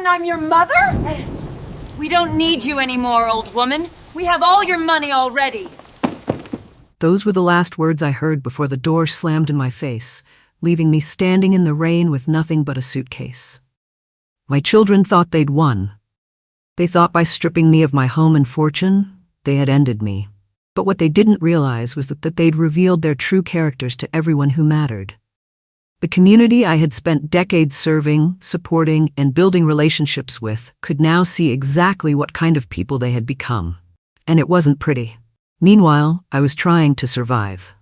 forgotten I'm your mother? We don't need you anymore, old woman. We have all your money already. Those were the last words I heard before the door slammed in my face, leaving me standing in the rain with nothing but a suitcase. My children thought they'd won. They thought by stripping me of my home and fortune, they had ended me. But what they didn't realize was that they'd revealed their true characters to everyone who mattered. The community I had spent decades serving, supporting, and building relationships with could now see exactly what kind of people they had become. And it wasn't pretty. Meanwhile, I was trying to survive.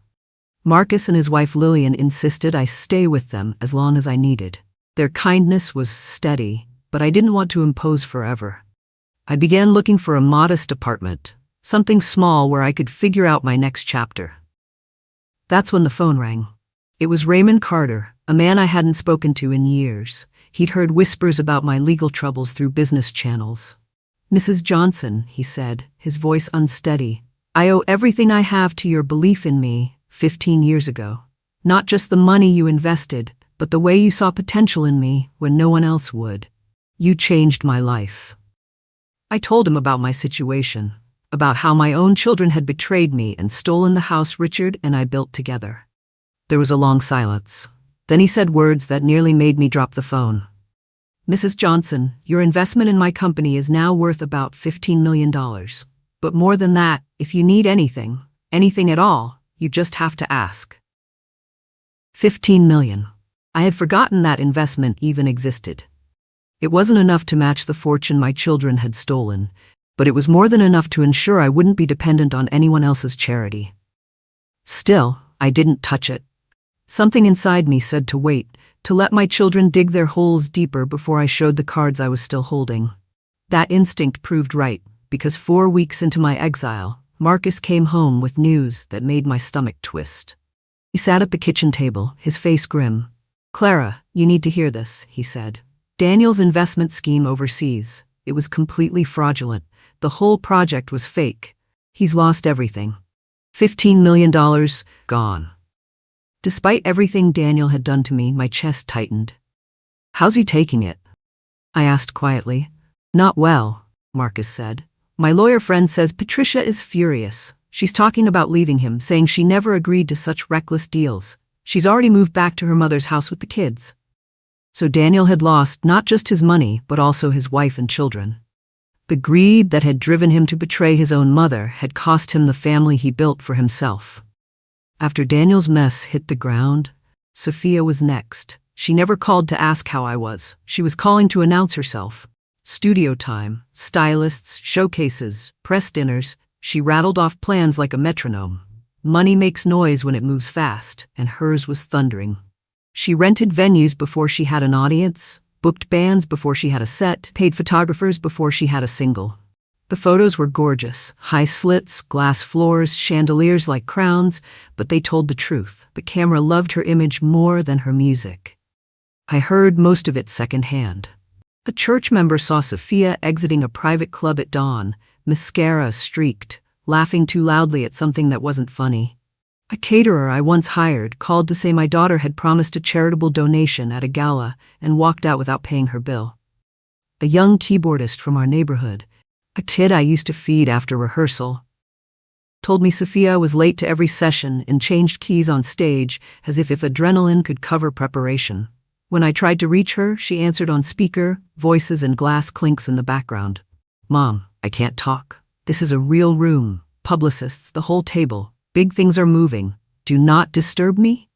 Marcus and his wife Lillian insisted I stay with them as long as I needed. Their kindness was steady, but I didn't want to impose forever. I began looking for a modest apartment, something small where I could figure out my next chapter. That's when the phone rang. It was Raymond Carter, a man I hadn't spoken to in years. He'd heard whispers about my legal troubles through business channels. "Mrs. Johnson," he said, his voice unsteady, "I owe everything I have to your belief in me 15 years ago. Not just the money you invested, but the way you saw potential in me when no one else would. You changed my life." I told him about my situation, about how my own children had betrayed me and stolen the house Richard and I built together. There was a long silence. Then he said words that nearly made me drop the phone. "Mrs. Johnson, your investment in my company is now worth about $15 million. But more than that, if you need anything at all, you just have to ask." 15 million. I had forgotten that investment even existed. It wasn't enough to match the fortune my children had stolen, but it was more than enough to ensure I wouldn't be dependent on anyone else's charity. Still, I didn't touch it. Something inside me said to wait, to let my children dig their holes deeper before I showed the cards I was still holding. That instinct proved right, because 4 weeks into my exile, Marcus came home with news that made my stomach twist. He sat at the kitchen table, his face grim. "Clara, you need to hear this," he said. "Daniel's investment scheme overseas. It was completely fraudulent. The whole project was fake. He's lost everything. $15 million, gone." Despite everything Daniel had done to me, my chest tightened. "How's he taking it?" I asked quietly. "Not well," Marcus said. "My lawyer friend says Patricia is furious. She's talking about leaving him, saying she never agreed to such reckless deals. She's already moved back to her mother's house with the kids." So Daniel had lost not just his money, but also his wife and children. The greed that had driven him to betray his own mother had cost him the family he built for himself. After Daniel's mess hit the ground, Sophia was next. She never called to ask how I was. She was calling to announce herself. Studio time, stylists, showcases, press dinners. She rattled off plans like a metronome. Money makes noise when it moves fast, and hers was thundering. She rented venues before she had an audience, booked bands before she had a set, paid photographers before she had a single. The photos were gorgeous, high slits, glass floors, chandeliers like crowns, but they told the truth. The camera loved her image more than her music. I heard most of it secondhand. A church member saw Sophia exiting a private club at dawn, mascara streaked, laughing too loudly at something that wasn't funny. A caterer I once hired called to say my daughter had promised a charitable donation at a gala and walked out without paying her bill. A young keyboardist from our neighborhood, a kid I used to feed after rehearsal, told me Sophia was late to every session and changed keys on stage as if adrenaline could cover preparation. When I tried to reach her, she answered on speaker, voices and glass clinks in the background. "Mom, I can't talk. This is a real room. Publicists, the whole table. Big things are moving. Do not disturb me."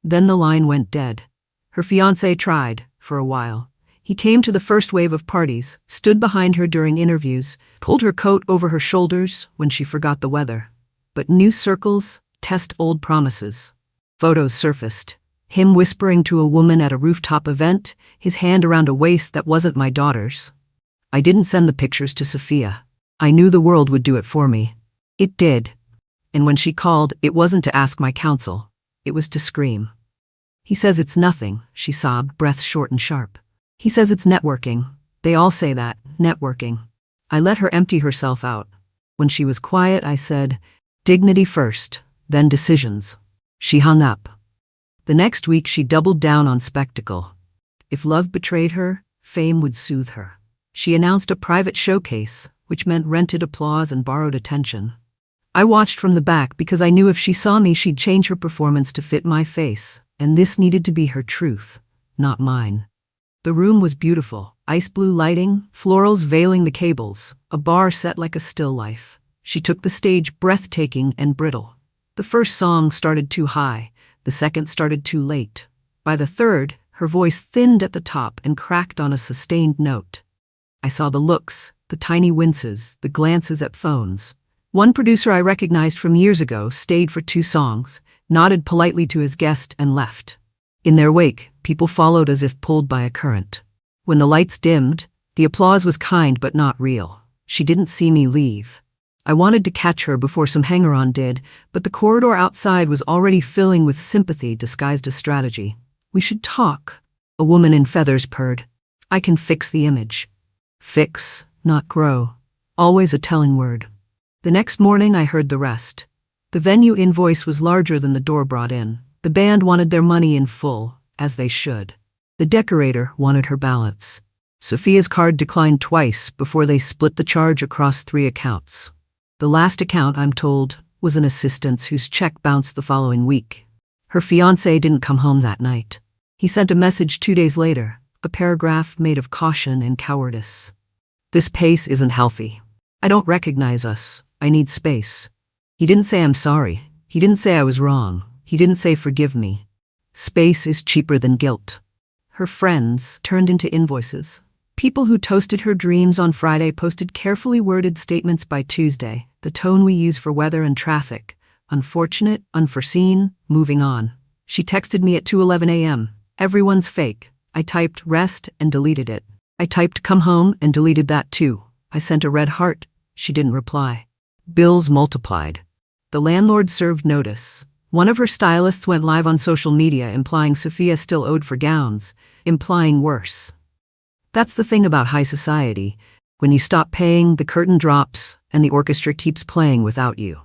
Then the line went dead. Her fiancé tried, for a while. He came to the first wave of parties, stood behind her during interviews, pulled her coat over her shoulders when she forgot the weather. But new circles test old promises. Photos surfaced. Him whispering to a woman at a rooftop event, his hand around a waist that wasn't my daughter's. I didn't send the pictures to Sophia. I knew the world would do it for me. It did. And when she called, it wasn't to ask my counsel. It was to scream. "He says it's nothing," she sobbed, breath short and sharp. "He says it's networking. They all say that, networking." I let her empty herself out. When she was quiet, I said, "Dignity first, then decisions." She hung up. The next week, she doubled down on spectacle. If love betrayed her, Fame would soothe her. She announced a private showcase, which meant rented applause and borrowed attention. I watched from the back because I knew if she saw me, she'd change her performance to fit my face, and this needed to be her truth, not mine. The room was beautiful. Ice blue lighting, florals veiling the cables, a bar set like a still life. She took the stage breathtaking and brittle. The first song started too high, the second started too late. By the third, her voice thinned at the top and cracked on a sustained note. I saw the looks, the tiny winces, the glances at phones. One producer I recognized from years ago stayed for 2 songs, nodded politely to his guest, and left. In their wake, people followed as if pulled by a current. When the lights dimmed, the applause was kind but not real. She didn't see me leave. I wanted to catch her before some hanger-on did, but the corridor outside was already filling with sympathy disguised as strategy. "We should talk," a woman in feathers purred. "I can fix the image." Fix, not grow. Always a telling word. The next morning I heard the rest. The venue invoice was larger than the door brought in. The band wanted their money in full, as they should. The decorator wanted her balance. Sophia's card declined twice before they split the charge across 3 accounts. The last account, I'm told, was an assistant's whose check bounced the following week. Her fiancé didn't come home that night. He sent a message 2 days later, a paragraph made of caution and cowardice. "This pace isn't healthy. I don't recognize us. I need space." He didn't say I'm sorry. He didn't say I was wrong. He didn't say forgive me. Space is cheaper than guilt. Her friends turned into invoices. People who toasted her dreams on Friday posted carefully worded statements by Tuesday, the tone we use for weather and traffic. Unfortunate, unforeseen, moving on. She texted me at 2:11 a.m. Everyone's fake. I typed rest and deleted it. I typed come home and deleted that too. I sent a red heart. She didn't reply. Bills multiplied. The landlord served notice. One of her stylists went live on social media implying Sophia still owed for gowns, implying worse. That's the thing about high society. When you stop paying, the curtain drops and the orchestra keeps playing without you.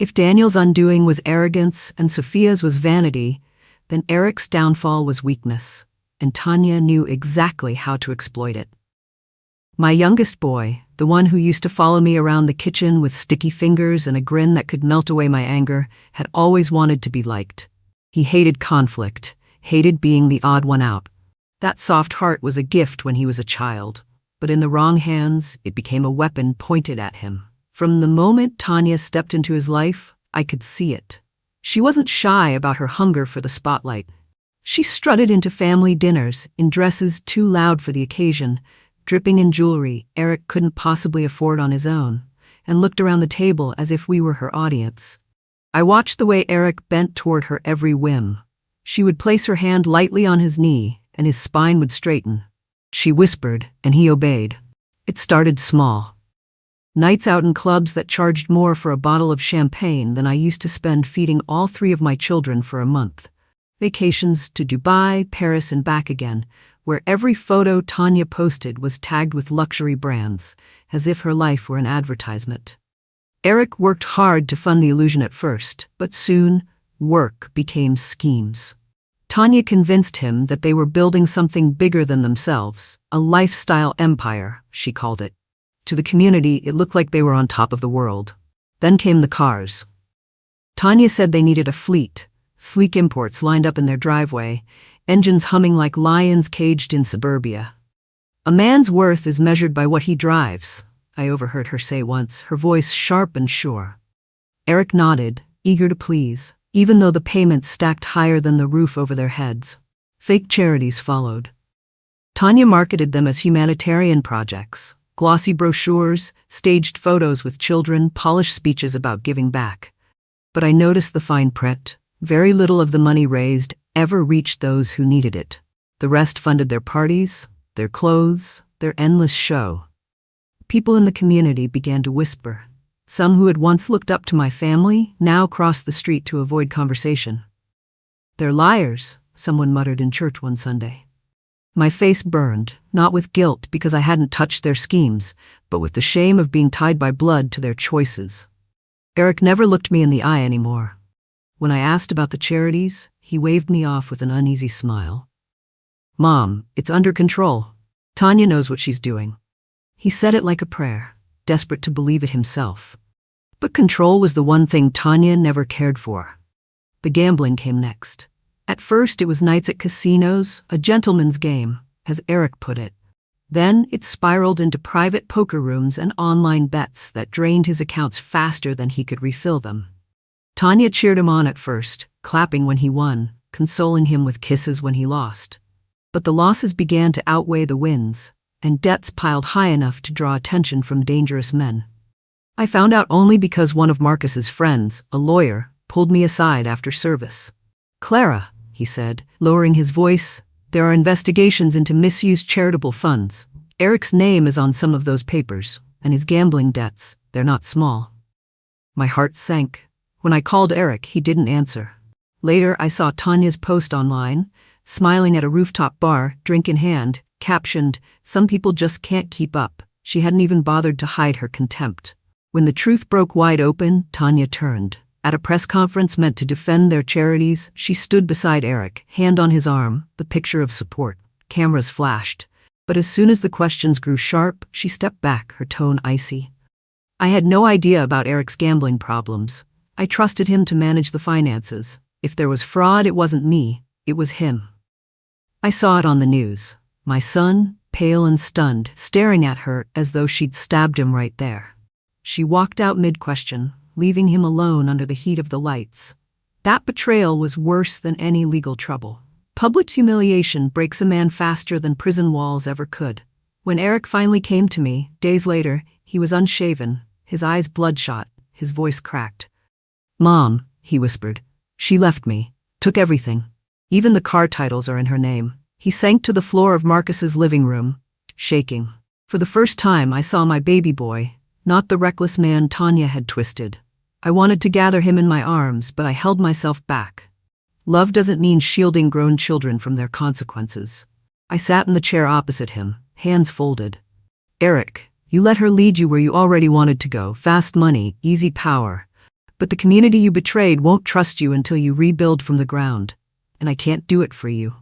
If Daniel's undoing was arrogance and Sophia's was vanity, then Eric's downfall was weakness, and Tanya knew exactly how to exploit it. My youngest boy, the one who used to follow me around the kitchen with sticky fingers and a grin that could melt away my anger, had always wanted to be liked. He hated conflict, hated being the odd one out. That soft heart was a gift when he was a child, but in the wrong hands, it became a weapon pointed at him. From the moment Tanya stepped into his life, I could see it. She wasn't shy about her hunger for the spotlight. She strutted into family dinners in dresses too loud for the occasion, dripping in jewelry Eric couldn't possibly afford on his own, and looked around the table as if we were her audience. I watched the way Eric bent toward her every whim. She would place her hand lightly on his knee, and his spine would straighten. She whispered, and he obeyed. It started small. Nights out in clubs that charged more for a bottle of champagne than I used to spend feeding all 3 of my children for a month. Vacations to Dubai, Paris, and back again, where every photo Tanya posted was tagged with luxury brands, as if her life were an advertisement. Eric worked hard to fund the illusion at first, but soon, work became schemes. Tanya convinced him that they were building something bigger than themselves, a lifestyle empire, she called it. To the community, it looked like they were on top of the world. Then came the cars. Tanya said they needed a fleet, sleek imports lined up in their driveway, engines humming like lions caged in suburbia. "A man's worth is measured by what he drives," I overheard her say once, her voice sharp and sure. Eric nodded, eager to please, even though the payments stacked higher than the roof over their heads. Fake charities followed. Tanya marketed them as humanitarian projects, glossy brochures, staged photos with children, polished speeches about giving back. But I noticed the fine print. Very little of the money raised ever reached those who needed it. The rest funded their parties, their clothes, their endless show. People in the community began to whisper. Some who had once looked up to my family now crossed the street to avoid conversation. "They're liars," someone muttered in church one Sunday. My face burned, not with guilt because I hadn't touched their schemes, but with the shame of being tied by blood to their choices. Eric never looked me in the eye anymore. When I asked about the charities, he waved me off with an uneasy smile. "Mom, it's under control." Tanya knows what she's doing. He said it like a prayer, desperate to believe it himself. But control was the one thing Tanya never cared for. The gambling came next. At first, it was nights at casinos, a gentleman's game, as Eric put it. Then it spiraled into private poker rooms and online bets that drained his accounts faster than he could refill them. Tanya cheered him on at first, clapping when he won, consoling him with kisses when he lost. But the losses began to outweigh the wins, and debts piled high enough to draw attention from dangerous men. I found out only because one of Marcus's friends, a lawyer, pulled me aside after service. "Clara," he said, lowering his voice, "there are investigations into misused charitable funds. Eric's name is on some of those papers, and his gambling debts, they're not small." My heart sank. When I called Eric, he didn't answer. Later, I saw Tanya's post online, smiling at a rooftop bar, drink in hand, captioned, "Some people just can't keep up." She hadn't even bothered to hide her contempt. When the truth broke wide open, Tanya turned. At a press conference meant to defend their charities, she stood beside Eric, hand on his arm, the picture of support. Cameras flashed. But as soon as the questions grew sharp, she stepped back, her tone icy. I had no idea about Eric's gambling problems. I trusted him to manage the finances. If there was fraud, it wasn't me, it was him. I saw it on the news. My son, pale and stunned, staring at her as though she'd stabbed him right there. She walked out mid-question, leaving him alone under the heat of the lights. That betrayal was worse than any legal trouble. Public humiliation breaks a man faster than prison walls ever could. When Eric finally came to me, days later, he was unshaven, his eyes bloodshot, his voice cracked. "Mom," he whispered. "She left me, took everything. Even the car titles are in her name." He sank to the floor of Marcus's living room, shaking. For the first time, I saw my baby boy, not the reckless man Tanya had twisted. I wanted to gather him in my arms, but I held myself back. Love doesn't mean shielding grown children from their consequences. I sat in the chair opposite him, hands folded. "Eric, you let her lead you where you already wanted to go, fast money, easy power. But the community you betrayed won't trust you until you rebuild from the ground, and I can't do it for you."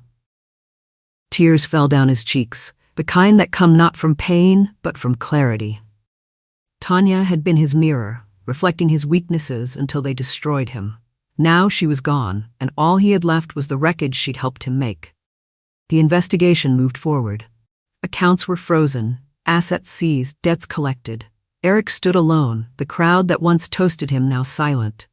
Tears fell down his cheeks, the kind that come not from pain, but from clarity. Tanya had been his mirror, reflecting his weaknesses until they destroyed him. Now she was gone, and all he had left was the wreckage she'd helped him make. The investigation moved forward. Accounts were frozen, assets seized, debts collected. Eric stood alone, the crowd that once toasted him now silent.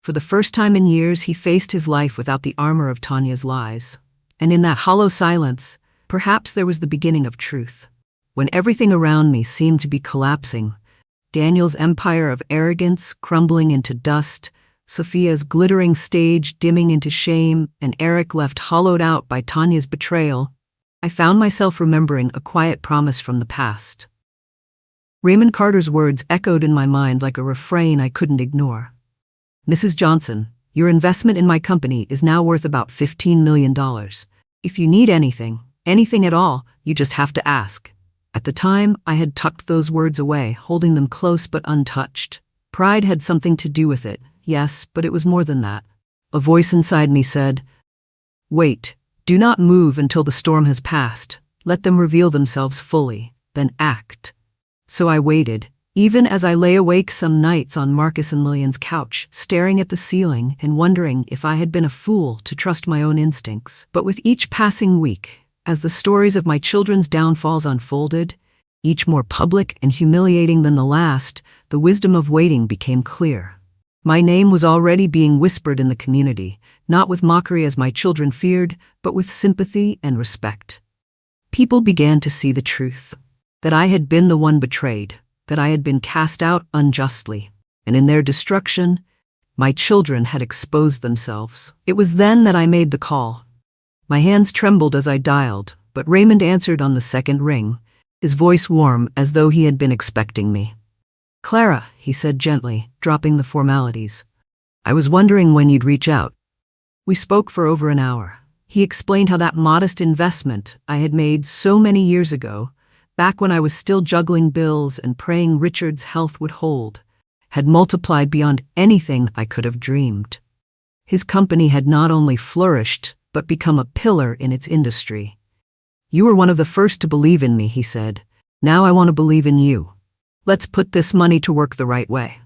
For the first time in years, he faced his life without the armor of Tanya's lies. And in that hollow silence, perhaps there was the beginning of truth. When everything around me seemed to be collapsing, Daniel's empire of arrogance crumbling into dust, Sophia's glittering stage dimming into shame, and Eric left hollowed out by Tanya's betrayal, I found myself remembering a quiet promise from the past. Raymond Carter's words echoed in my mind like a refrain I couldn't ignore. "Mrs. Johnson, your investment in my company is now worth about $15 million. If you need anything at all, you just have to ask." At the time, I had tucked those words away, holding them close but untouched. Pride had something to do with it, yes, but it was more than that. A voice inside me said, "Wait, do not move until the storm has passed. Let them reveal themselves fully, then act." So I waited, even as I lay awake some nights on Marcus and Lillian's couch, staring at the ceiling and wondering if I had been a fool to trust my own instincts. But with each passing week, as the stories of my children's downfalls unfolded, each more public and humiliating than the last, the wisdom of waiting became clear. My name was already being whispered in the community, not with mockery as my children feared, but with sympathy and respect. People began to see the truth, that I had been the one betrayed, that I had been cast out unjustly, and in their destruction, my children had exposed themselves. It was then that I made the call. My hands trembled as I dialed, but Raymond answered on the second ring, his voice warm as though he had been expecting me. "Clara," he said gently, dropping the formalities. "I was wondering when you'd reach out." We spoke for over an hour. He explained how that modest investment I had made so many years ago, back when I was still juggling bills and praying Richard's health would hold, had multiplied beyond anything I could have dreamed. His company had not only flourished, but become a pillar in its industry. You were one of the first to believe in me, he said. Now I want to believe in you. Let's put this money to work the right way.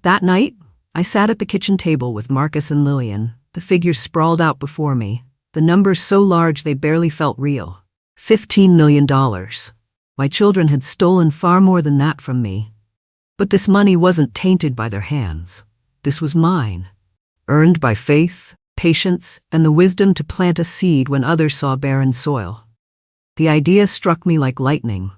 That night, I sat at the kitchen table with Marcus and Lillian, the figures sprawled out before me, the numbers so large they barely felt real. $15 million. My children had stolen far more than that from me. But this money wasn't tainted by their hands. This was mine, earned by faith, patience, and the wisdom to plant a seed when others saw barren soil. The idea struck me like lightning.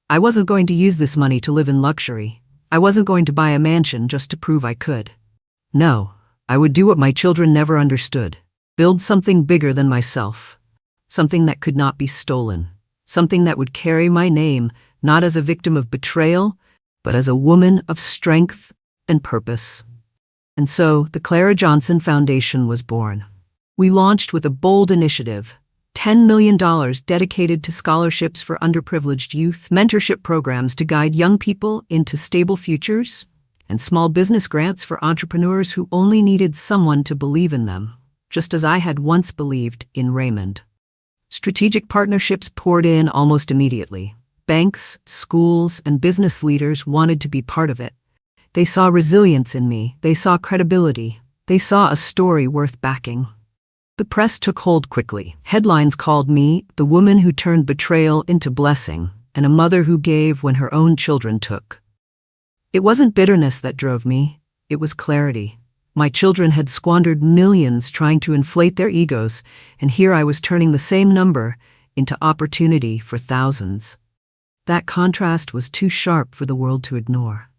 I wasn't going to use this money to live in luxury. I wasn't going to buy a mansion just to prove I could. No, I would do what my children never understood. Build something bigger than myself. Something that could not be stolen. Something that would carry my name, not as a victim of betrayal, but as a woman of strength and purpose. And so, the Clara Johnson Foundation was born. We launched with a bold initiative, $10 million dedicated to scholarships for underprivileged youth, mentorship programs to guide young people into stable futures, and small business grants for entrepreneurs who only needed someone to believe in them, just as I had once believed in Raymond. Strategic partnerships poured in almost immediately. Banks, schools, and business leaders wanted to be part of it. They saw resilience in me. They saw credibility. They saw a story worth backing. The press took hold quickly. Headlines called me the woman who turned betrayal into blessing and a mother who gave when her own children took. It wasn't bitterness that drove me. It was clarity. My children had squandered millions trying to inflate their egos, and here I was turning the same number into opportunity for thousands. That contrast was too sharp for the world to ignore.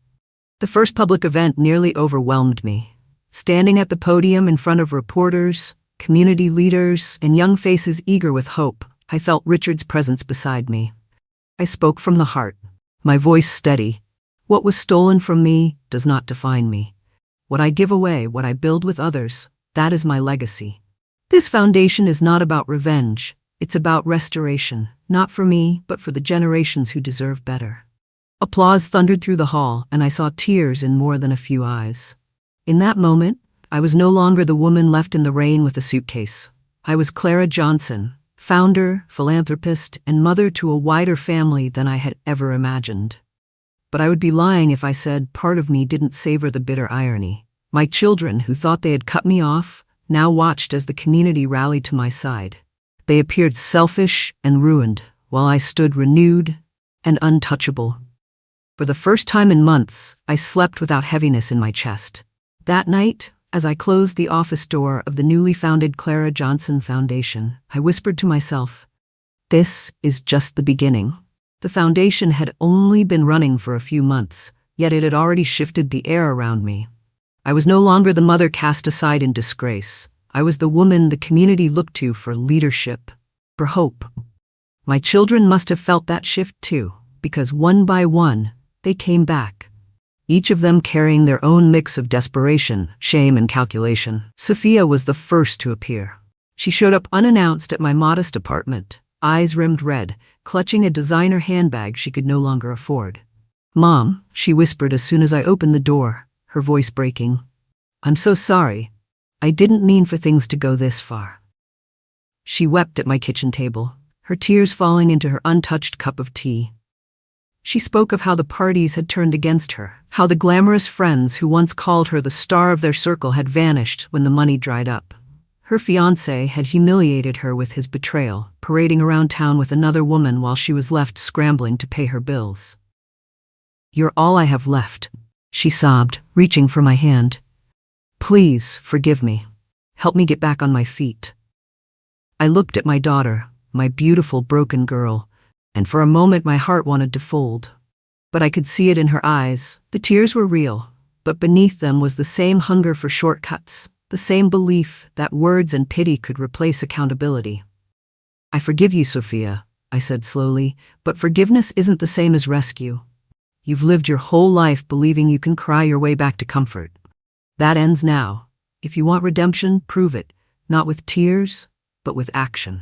The first public event nearly overwhelmed me. Standing at the podium in front of reporters, community leaders, and young faces eager with hope, I felt Richard's presence beside me. I spoke from the heart, my voice steady. What was stolen from me does not define me. What I give away, what I build with others, that is my legacy. This foundation is not about revenge. It's about restoration, not for me, but for the generations who deserve better. Applause thundered through the hall, and I saw tears in more than a few eyes. In that moment, I was no longer the woman left in the rain with a suitcase. I was Clara Johnson, founder, philanthropist, and mother to a wider family than I had ever imagined. But I would be lying if I said part of me didn't savor the bitter irony. My children, who thought they had cut me off, now watched as the community rallied to my side. They appeared selfish and ruined, while I stood renewed and untouchable. For the first time in months, I slept without heaviness in my chest. That night, as I closed the office door of the newly founded Clara Johnson Foundation, I whispered to myself, "This is just the beginning." The foundation had only been running for a few months, yet it had already shifted the air around me. I was no longer the mother cast aside in disgrace. I was the woman the community looked to for leadership, for hope. My children must have felt that shift too, because one by one, they came back. Each of them carrying their own mix of desperation, shame, and calculation. Sophia was the first to appear. She showed up unannounced at my modest apartment, eyes rimmed red, clutching a designer handbag she could no longer afford. "Mom," she whispered as soon as I opened the door, her voice breaking. "I'm so sorry. I didn't mean for things to go this far." She wept at my kitchen table, her tears falling into her untouched cup of tea. She spoke of how the parties had turned against her, how the glamorous friends who once called her the star of their circle had vanished when the money dried up. Her fiancé had humiliated her with his betrayal, parading around town with another woman while she was left scrambling to pay her bills. "You're all I have left," she sobbed, reaching for my hand. "Please forgive me. Help me get back on my feet." I looked at my daughter, my beautiful broken girl, and for a moment my heart wanted to fold. But I could see it in her eyes. The tears were real, but beneath them was the same hunger for shortcuts, the same belief that words and pity could replace accountability. "I forgive you, Sophia," I said slowly, "but forgiveness isn't the same as rescue. You've lived your whole life believing you can cry your way back to comfort. That ends now. If you want redemption, prove it, not with tears, but with action."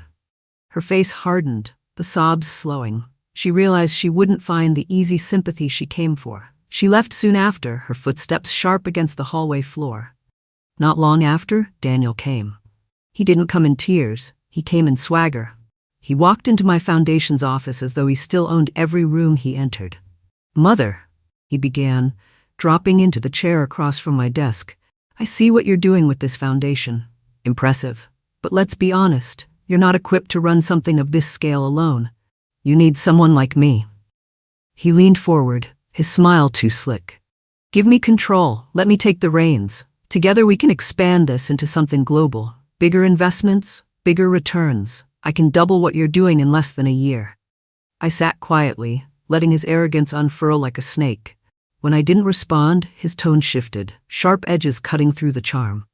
Her face hardened, the sobs slowing. She realized she wouldn't find the easy sympathy she came for. She left soon after, her footsteps sharp against the hallway floor. Not long after, Daniel came. He didn't come in tears, he came in swagger. He walked into my foundation's office as though he still owned every room he entered. "Mother," he began, dropping into the chair across from my desk, "I see what you're doing with this foundation. Impressive. But let's be honest, you're not equipped to run something of this scale alone. You need someone like me." He leaned forward, his smile too slick. "Give me control, let me take the reins. Together we can expand this into something global. Bigger investments, bigger returns. I can double what you're doing in less than a year." I sat quietly, letting his arrogance unfurl like a snake. When I didn't respond, his tone shifted, sharp edges cutting through the charm.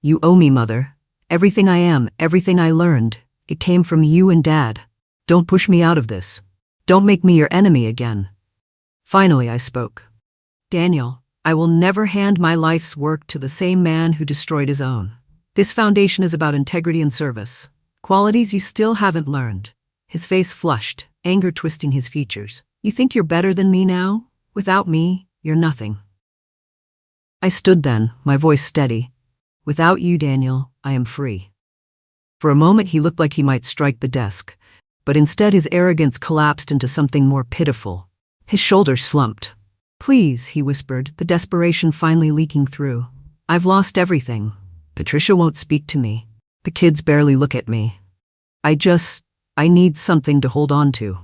"You owe me, Mother. Everything I am, everything I learned, it came from you and Dad. Don't push me out of this. Don't make me your enemy again." Finally, I spoke. "Daniel, I will never hand my life's work to the same man who destroyed his own. This foundation is about integrity and service, qualities you still haven't learned." His face flushed, anger twisting his features. "You think you're better than me now? Without me, you're nothing." I stood then, my voice steady. "Without you, Daniel, I am free." For a moment he looked like he might strike the desk, but instead his arrogance collapsed into something more pitiful. His shoulders slumped. "Please," he whispered, the desperation finally leaking through. "I've lost everything. Patricia won't speak to me. The kids barely look at me. I need something to hold on to."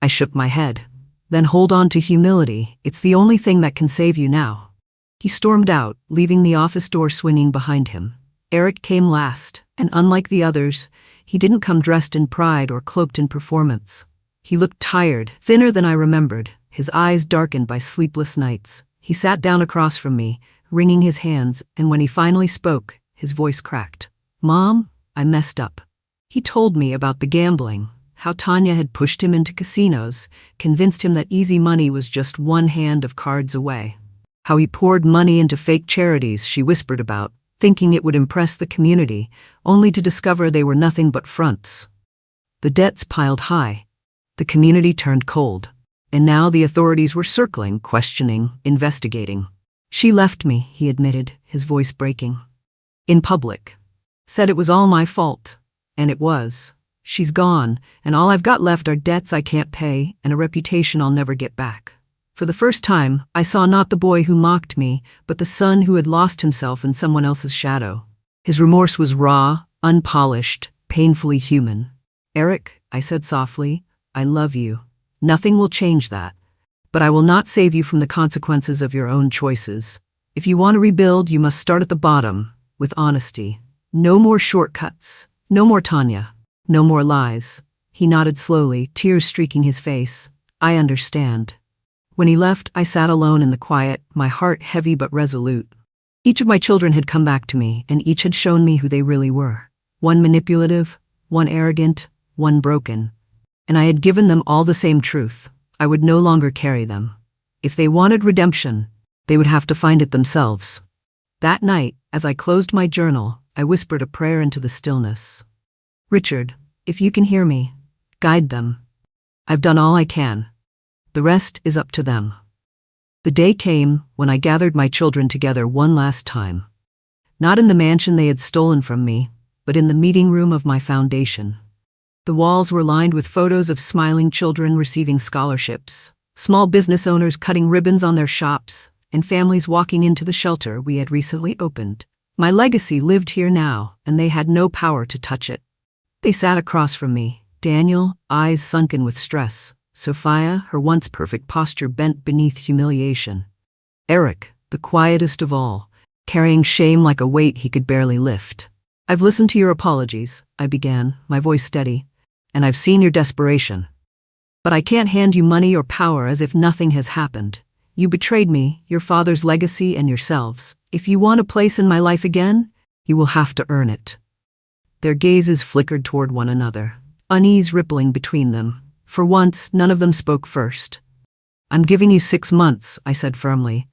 I shook my head. "Then hold on to humility. It's the only thing that can save you now." He stormed out, leaving the office door swinging behind him. Eric came last, and unlike the others, he didn't come dressed in pride or cloaked in performance. He looked tired, thinner than I remembered, his eyes darkened by sleepless nights. He sat down across from me, wringing his hands, and when he finally spoke, his voice cracked. "Mom, I messed up." He told me about the gambling, how Tanya had pushed him into casinos, convinced him that easy money was just one hand of cards away. How he poured money into fake charities she whispered about, thinking it would impress the community, only to discover they were nothing but fronts. The debts piled high. The community turned cold. And now the authorities were circling, questioning, investigating. "She left me," he admitted, his voice breaking. "In public. Said it was all my fault. And it was. She's gone, and all I've got left are debts I can't pay and a reputation I'll never get back." For the first time, I saw not the boy who mocked me, but the son who had lost himself in someone else's shadow. His remorse was raw, unpolished, painfully human. "Eric," I said softly, "I love you. Nothing will change that. But I will not save you from the consequences of your own choices. If you want to rebuild, you must start at the bottom, with honesty. No more shortcuts. No more Tanya. No more lies." He nodded slowly, tears streaking his face. "I understand." When he left, I sat alone in the quiet, my heart heavy but resolute. Each of my children had come back to me, and each had shown me who they really were. One manipulative, one arrogant, one broken. And I had given them all the same truth. I would no longer carry them. If they wanted redemption, they would have to find it themselves. That night, as I closed my journal, I whispered a prayer into the stillness. "Richard, if you can hear me, guide them. I've done all I can. The rest is up to them." The day came when I gathered my children together one last time. Not in the mansion they had stolen from me, but in the meeting room of my foundation. The walls were lined with photos of smiling children receiving scholarships, small business owners cutting ribbons on their shops, and families walking into the shelter we had recently opened. My legacy lived here now, and they had no power to touch it. They sat across from me, Daniel, eyes sunken with stress, Sophia, her once perfect posture bent beneath humiliation. Eric, the quietest of all, carrying shame like a weight he could barely lift. "I've listened to your apologies," I began, my voice steady, "and I've seen your desperation. But I can't hand you money or power as if nothing has happened. You betrayed me, your father's legacy, and yourselves. If you want a place in my life again, you will have to earn it." Their gazes flickered toward one another, unease rippling between them. For once, none of them spoke first. "I'm giving you 6 months," I said firmly.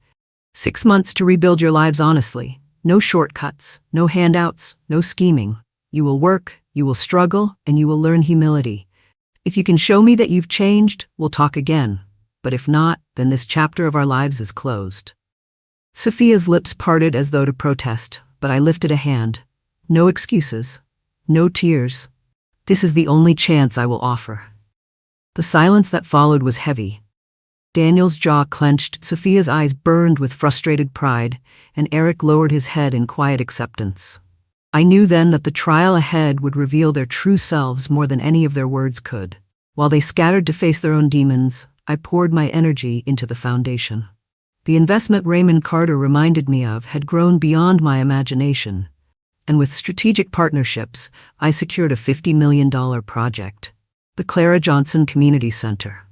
6 months to rebuild your lives honestly. No shortcuts, no handouts, no scheming. You will work, you will struggle, and you will learn humility. If you can show me that you've changed, we'll talk again. But if not, then this chapter of our lives is closed. Sophia's lips parted as though to protest, but I lifted a hand. No excuses. No tears. This is the only chance I will offer." The silence that followed was heavy. Daniel's jaw clenched, Sophia's eyes burned with frustrated pride, and Eric lowered his head in quiet acceptance. I knew then that the trial ahead would reveal their true selves more than any of their words could. While they scattered to face their own demons, I poured my energy into the foundation. The investment Raymond Carter reminded me of had grown beyond my imagination, and with strategic partnerships, I secured a $50 million project, the Clara Johnson Community Center.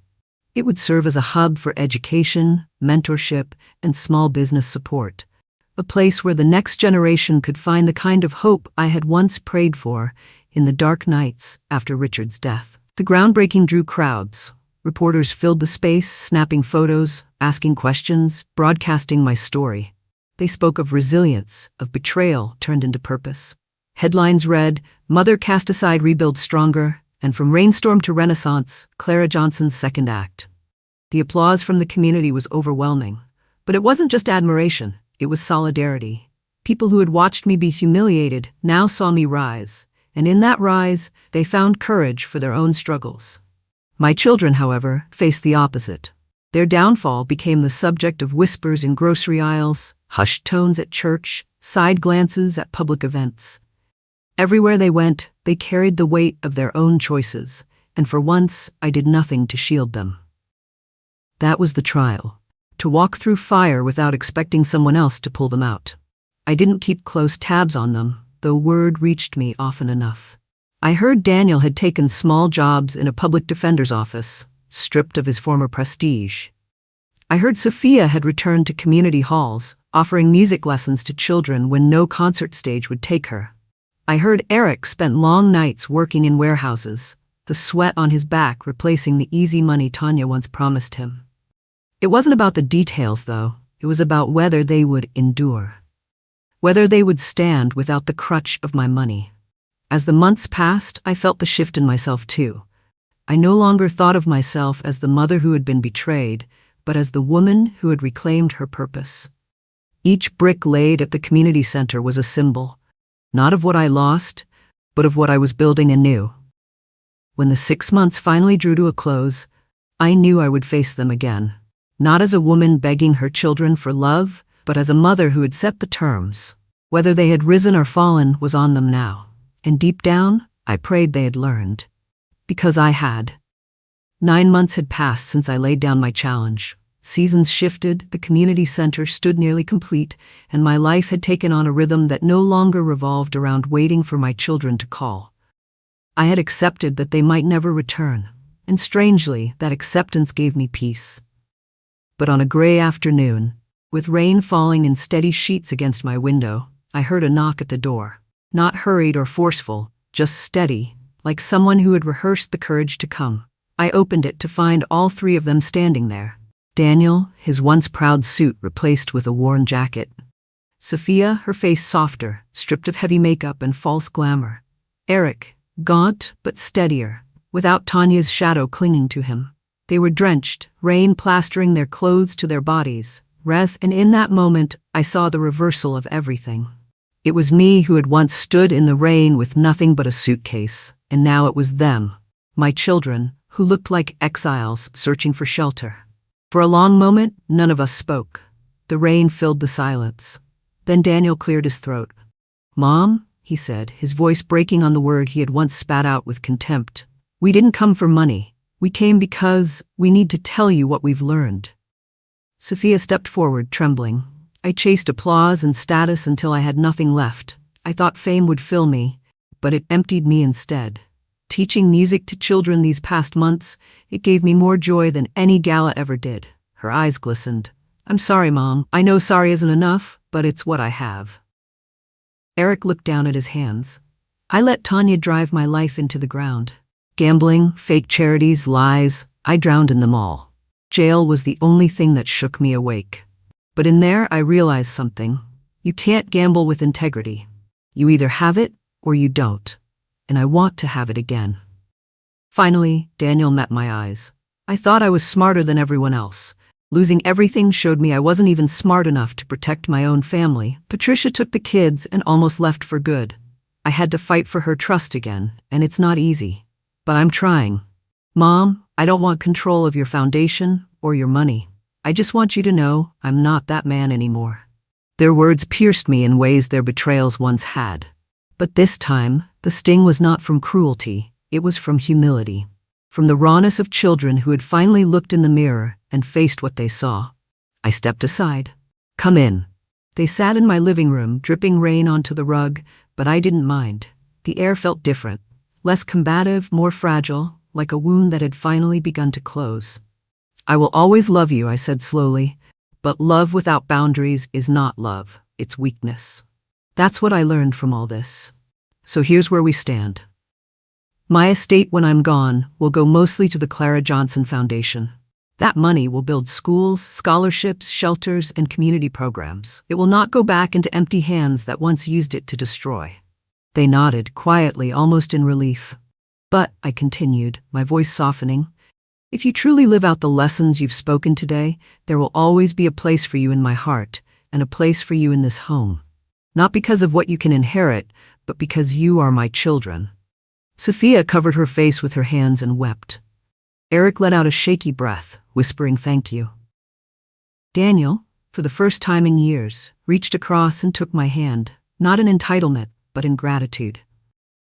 It would serve as a hub for education, mentorship, and small business support, a place where the next generation could find the kind of hope I had once prayed for in the dark nights after Richard's death. The groundbreaking drew crowds. Reporters filled the space, snapping photos, asking questions, broadcasting my story. They spoke of resilience, of betrayal turned into purpose. Headlines read, "Mother cast aside, rebuild stronger," and "From rainstorm to renaissance, Clara Johnson's second act." The applause from the community was overwhelming. But it wasn't just admiration, it was solidarity. People who had watched me be humiliated now saw me rise, and in that rise, they found courage for their own struggles. My children, however, faced the opposite. Their downfall became the subject of whispers in grocery aisles, hushed tones at church, side glances at public events. Everywhere they went, they carried the weight of their own choices, and for once, I did nothing to shield them. That was the trial. To walk through fire without expecting someone else to pull them out. I didn't keep close tabs on them, though word reached me often enough. I heard Daniel had taken small jobs in a public defender's office, stripped of his former prestige. I heard Sophia had returned to community halls, offering music lessons to children when no concert stage would take her. I heard Eric spent long nights working in warehouses, the sweat on his back replacing the easy money Tanya once promised him. It wasn't about the details, though. It was about whether they would endure. Whether they would stand without the crutch of my money. As the months passed, I felt the shift in myself too. I no longer thought of myself as the mother who had been betrayed, but as the woman who had reclaimed her purpose. Each brick laid at the community center was a symbol, not of what I lost, but of what I was building anew. When the 6 months finally drew to a close, I knew I would face them again. Not as a woman begging her children for love, but as a mother who had set the terms. Whether they had risen or fallen was on them now. And deep down, I prayed they had learned. Because I had. 9 months had passed since I laid down my challenge. Seasons shifted, the community center stood nearly complete, and my life had taken on a rhythm that no longer revolved around waiting for my children to call. I had accepted that they might never return, and strangely, that acceptance gave me peace. But on a gray afternoon, with rain falling in steady sheets against my window, I heard a knock at the door. Not hurried or forceful, just steady, like someone who had rehearsed the courage to come. I opened it to find all 3 of them standing there. Daniel, his once proud suit replaced with a worn jacket. Sophia, her face softer, stripped of heavy makeup and false glamour. Eric, gaunt but steadier, without Tanya's shadow clinging to him. They were drenched, rain plastering their clothes to their bodies. And in that moment, I saw the reversal of everything. It was me who had once stood in the rain with nothing but a suitcase, and now it was them, my children, who looked like exiles searching for shelter. For a long moment, none of us spoke. The rain filled the silence. Then Daniel cleared his throat. "Mom," he said, his voice breaking on the word he had once spat out with contempt. "We didn't come for money. We came because we need to tell you what we've learned." Sophia stepped forward, trembling. I chased applause and status until I had nothing left. I thought fame would fill me, but it emptied me instead. Teaching music to children these past months, it gave me more joy than any gala ever did. Her eyes glistened. "I'm sorry, Mom. I know sorry isn't enough, but it's what I have." Eric looked down at his hands. "I let Tanya drive my life into the ground. Gambling, fake charities, lies, I drowned in them all. Jail was the only thing that shook me awake. But in there, I realized something. You can't gamble with integrity. You either have it or you don't. And I want to have it again." Finally, Daniel met my eyes. I thought I was smarter than everyone else. Losing everything showed me I wasn't even smart enough to protect my own family. Patricia took the kids and almost left for good. I had to fight for her trust again, and it's not easy. But I'm trying. Mom, I don't want control of your foundation or your money. I just want you to know I'm not that man anymore. Their words pierced me in ways their betrayals once had. But this time, the sting was not from cruelty, it was from humility. From the rawness of children who had finally looked in the mirror and faced what they saw. I stepped aside. Come in. They sat in my living room, dripping rain onto the rug, but I didn't mind. The air felt different, less combative, more fragile, like a wound that had finally begun to close. I will always love you, I said slowly, but love without boundaries is not love, it's weakness. That's what I learned from all this. So here's where we stand. My estate when I'm gone will go mostly to the Clara Johnson Foundation. That money will build schools, scholarships, shelters, and community programs. It will not go back into empty hands that once used it to destroy. They nodded, quietly, almost in relief. But, I continued, my voice softening, if you truly live out the lessons you've spoken today, there will always be a place for you in my heart, and a place for you in this home. Not because of what you can inherit, but because you are my children. Sophia covered her face with her hands and wept. Eric let out a shaky breath, whispering thank you. Daniel, for the first time in years, reached across and took my hand, not in entitlement, but in gratitude.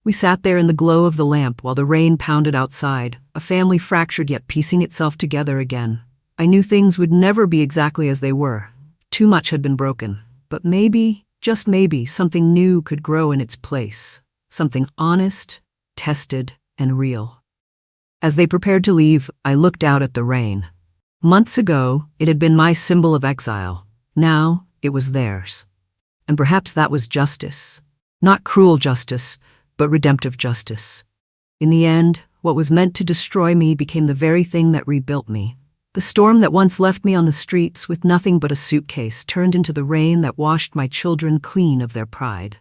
We sat there in the glow of the lamp while the rain pounded outside, a family fractured yet piecing itself together again. I knew things would never be exactly as they were. Too much had been broken. But maybe, just maybe, something new could grow in its place. Something honest, tested, and real. As they prepared to leave, I looked out at the rain. Months ago, it had been my symbol of exile. Now, it was theirs. And perhaps that was justice. Not cruel justice, but redemptive justice. In the end, what was meant to destroy me became the very thing that rebuilt me. The storm that once left me on the streets with nothing but a suitcase turned into the rain that washed my children clean of their pride.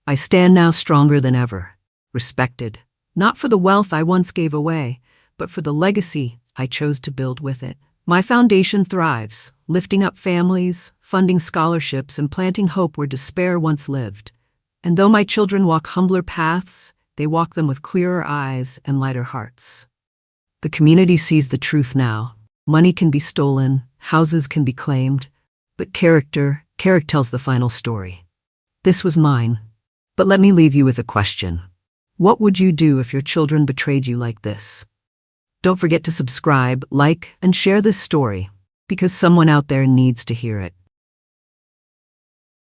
I stand now stronger than ever, respected, not for the wealth I once gave away, but for the legacy I chose to build with it. My foundation thrives, lifting up families, funding scholarships, and planting hope where despair once lived. And though my children walk humbler paths, they walk them with clearer eyes and lighter hearts. The community sees the truth now. Money can be stolen, houses can be claimed, but character tells the final story. This was mine. But let me leave you with a question. What would you do if your children betrayed you like this? Don't forget to subscribe, like, and share this story, because someone out there needs to hear it.